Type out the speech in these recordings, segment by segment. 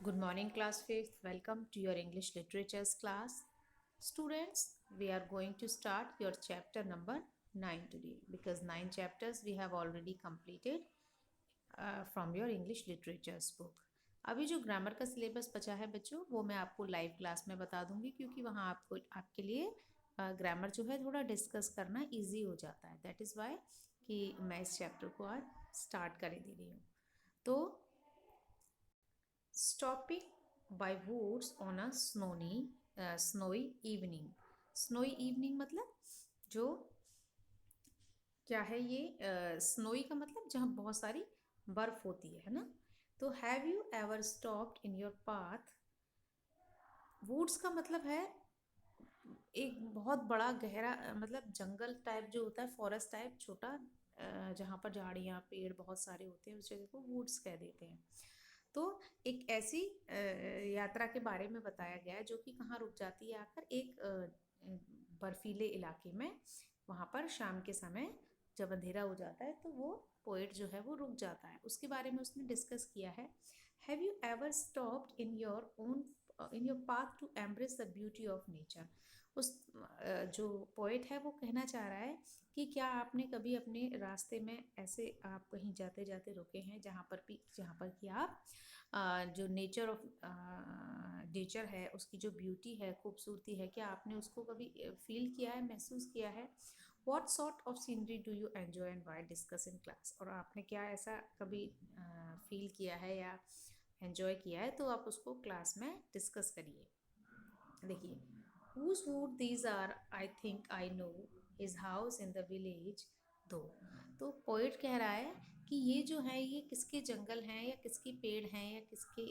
Good morning, class 5th. Welcome to your English Literatures class. Students, we are going to start your chapter number 9 today because 9 chapters we have already completed from your English Literatures book. अभी जो grammar का syllabus बचा है बच्चों वो मैं आपको live class में बता दूंगी क्योंकि वहाँ आपको आपके लिए ग्रामर जो है थोड़ा डिस्कस करना इजी हो जाता है. दैट इज़ वाई कि मैं इस चैप्टर को आज स्टार्ट कर दे रही हूँ. तो stopping by woods on a snowy evening. Snowy evening मतलब जो क्या है ये स्नोई का मतलब जहाँ बहुत सारी बर्फ होती है ना. तो have you ever stopped in your path. Woods का मतलब है एक बहुत बड़ा गहरा मतलब जंगल टाइप जो होता है, फॉरेस्ट टाइप छोटा जहाँ पर झाड़ियाँ पेड़ बहुत सारे होते हैं उस जगह को वुड्स कह देते हैं. तो एक ऐसी यात्रा के बारे में बताया गया है जो कि कहाँ रुक जाती है आकर एक बर्फीले इलाके में. वहाँ पर शाम के समय जब अंधेरा हो जाता है तो वो पोएट जो है वो रुक जाता है. उसके बारे में उसने डिस्कस किया है. Have you ever stopped in your path to embrace the beauty of nature. उस जो पोएट है वो कहना चाह रहा है कि क्या आपने कभी अपने रास्ते में ऐसे आप कहीं जाते जाते रुके हैं जहाँ पर कि आप जो नेचर है उसकी जो ब्यूटी है खूबसूरती है क्या आपने उसको कभी फील किया है, महसूस किया है. What sort of scenery do you enjoy and why discuss in class. और आपने क्या ऐसा कभी फील किया है या एन्जॉय किया है तो आप उसको क्लास में डिस्कस करिए. देखिए, whose wood these are, I think I know his house in the village दो. तो पोइट कह रहा है कि ये जो है ये किसके जंगल हैं या किसके पेड़ हैं या किसके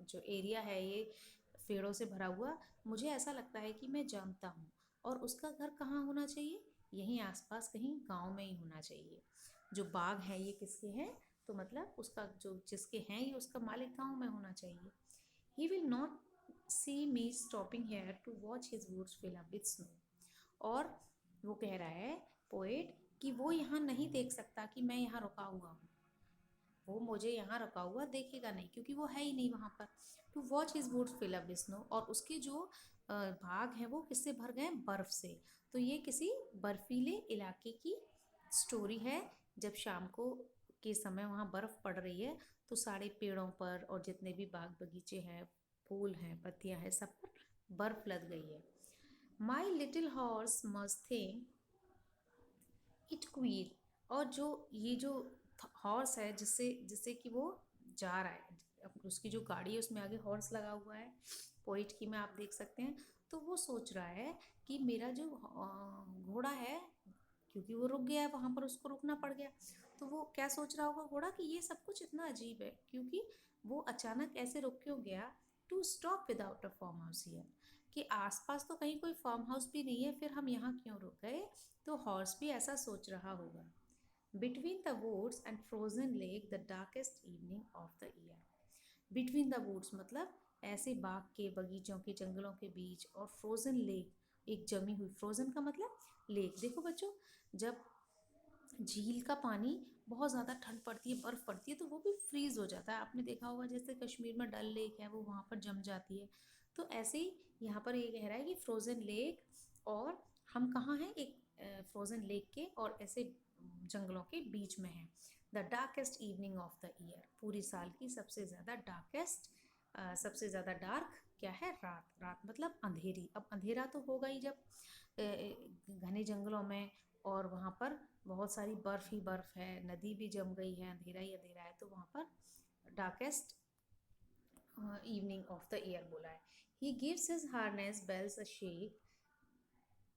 जो एरिया है ये पेड़ों से भरा हुआ मुझे ऐसा लगता है कि मैं जानता हूँ. और उसका घर कहाँ होना चाहिए, यहीं आसपास कहीं गांव में ही होना चाहिए. जो बाग है ये किसके हैं, तो मतलब उसका जो जिसके हैं ये उसका मालिक गांव में होना चाहिए. He will not see me stopping here to watch his woods fill up with snow. और वो कह रहा है पोएट कि वो यहाँ नहीं देख सकता कि मैं यहाँ रुका हुआ हूँ. वो मुझे यहाँ रुका हुआ देखेगा नहीं क्योंकि वो है ही नहीं वहाँ पर. To watch his woods fill up with snow. और उसके जो भाग हैं वो किससे भर गए, बर्फ से. तो ये किसी बर्फीले इलाके की स्टोरी है. जब शाम को के समय वहाँ बर्फ पड़ रही है तो सारे पेड़ों पर और जितने भी बाग बगीचे हैं फूल हैं पत्तियां हैं सब पर बर्फ लग गई है. My little horse must think it queer. और जो ये जो हॉर्स है जिससे जिससे कि वो जा रहा है, उसकी जो गाड़ी है उसमें आगे हॉर्स लगा हुआ है पोइट की में आप देख सकते हैं. तो वो सोच रहा है कि मेरा जो घोड़ा है क्योंकि वो रुक गया है वहाँ पर उसको रुकना पड़ गया. तो वो क्या सोच रहा होगा घोड़ा कि ये सब कुछ इतना अजीब है क्योंकि वो अचानक ऐसे रुक क्यों गया. To stop without a farm house here. कि आसपास तो कहीं कोई फार्म हाउस भी नहीं है फिर हम यहाँ क्यों रुक गए. तो हॉर्स भी ऐसा सोच रहा होगा. Between the woods and frozen lake the darkest evening of the year. Between the woods मतलब ऐसे बाग के बगीचों के जंगलों के बीच और फ्रोजन लेक एक जमी हुई. फ्रोजन का मतलब लेक. देखो बच्चों, जब झील का पानी बहुत ज़्यादा ठंड पड़ती है बर्फ़ पड़ती है तो वो भी फ्रीज़ हो जाता है. आपने देखा होगा जैसे कश्मीर में डल लेक है वो वहाँ पर जम जाती है. तो ऐसे ही यहाँ पर ये कह रहा है कि फ्रोज़न लेक और हम कहाँ हैं, एक फ्रोज़न लेक के और ऐसे जंगलों के बीच में हैं. The darkest evening of the year. पूरी साल की सबसे ज़्यादा डार्केस्ट सबसे ज़्यादा डार्क क्या है, रात. रात मतलब अंधेरी. अब अंधेरा तो होगा ही जब घने जंगलों में और वहाँ पर बहुत सारी बर्फ़ ही बर्फ़ है, नदी भी जम गई है, अंधेरा ही अंधेरा है. तो वहाँ पर darkest evening of the year बोला है. He gives his harness bells a shake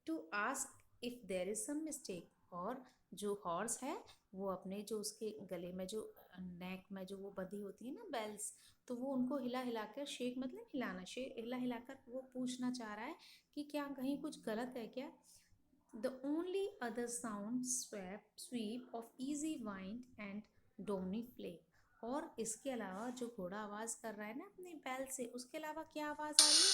to ask if there is some mistake. और जो हॉर्स है वो अपने जो उसके गले में जो नेक में जो वो बंधी होती है ना बेल्स, तो वो उनको हिला हिलाकर, शेक मतलब हिलाना, हिला हिलाकर वो पूछना चाह रहा है कि क्या कहीं कुछ गलत है क्या. The only other sound sweep of easy wind and dominy flake. और इसके अलावा जो घोड़ा आवाज़ कर रहा है ना अपने बैल से, उसके अलावा क्या आवाज़ आ रही है,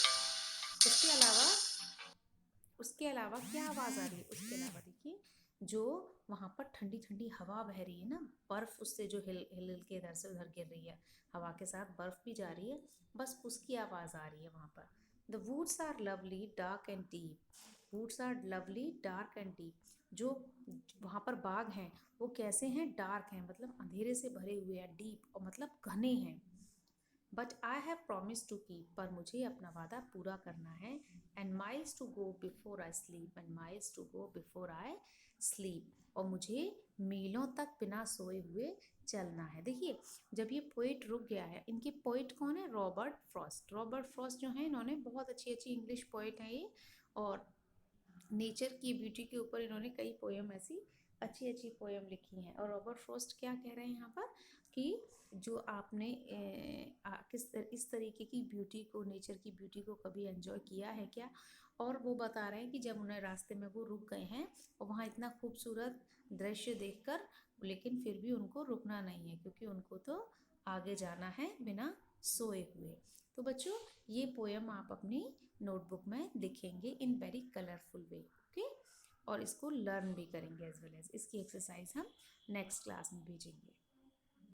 उसके अलावा क्या आवाज़ आ रही है, उसके अलावा देखिए जो वहाँ पर ठंडी ठंडी हवा बह रही है ना, बर्फ उससे जो हिल हिल हिल के इधर से उधर गिर रही है, हवा के साथ बर्फ भी जा रही है, बस उसकी आवाज़ आ रही है वहाँ पर। The woods are lovely dark and deep, woods are lovely dark and deep, जो वहाँ पर बाग हैं वो कैसे हैं, डार्क हैं मतलब अंधेरे से भरे हुए हैं, डीप और मतलब घने हैं। But I have promise to keep, पर मुझे अपना वादा पूरा करना है। And miles to go before I sleep, and miles to go before I sleep, और मुझे मीलों तक बिना सोए हुए चलना है। देखिए जब ये पोइट रुक गया है, इनके पोइट कौन है, रॉबर्ट फ्रॉस्ट। रॉबर्ट फ्रॉस्ट जो है इन्होंने बहुत अच्छी अच्छी इंग्लिश पोइट है ये, और नेचर की ब्यूटी के ऊपर इन्होंने कई पोएम ऐसी अच्छी अच्छी पोएम लिखी हैं। और रॉबर्ट फ्रॉस्ट क्या कह रहे हैं यहाँ पर कि जो आपने इस तरीके की ब्यूटी को, नेचर की ब्यूटी को कभी एंजॉय किया है क्या। और वो बता रहे हैं कि जब उन्हें रास्ते में वो रुक गए हैं और वहाँ इतना खूबसूरत दृश्य देखकर, लेकिन फिर भी उनको रुकना नहीं है क्योंकि उनको तो आगे जाना है बिना सोए हुए। तो बच्चों ये पोएम आप अपनी नोटबुक में लिखेंगे in very colourful way, okay, और इसको लर्न भी करेंगे एज वेल एज इसकी एक्सरसाइज हम नेक्स्ट क्लास में भेजेंगे।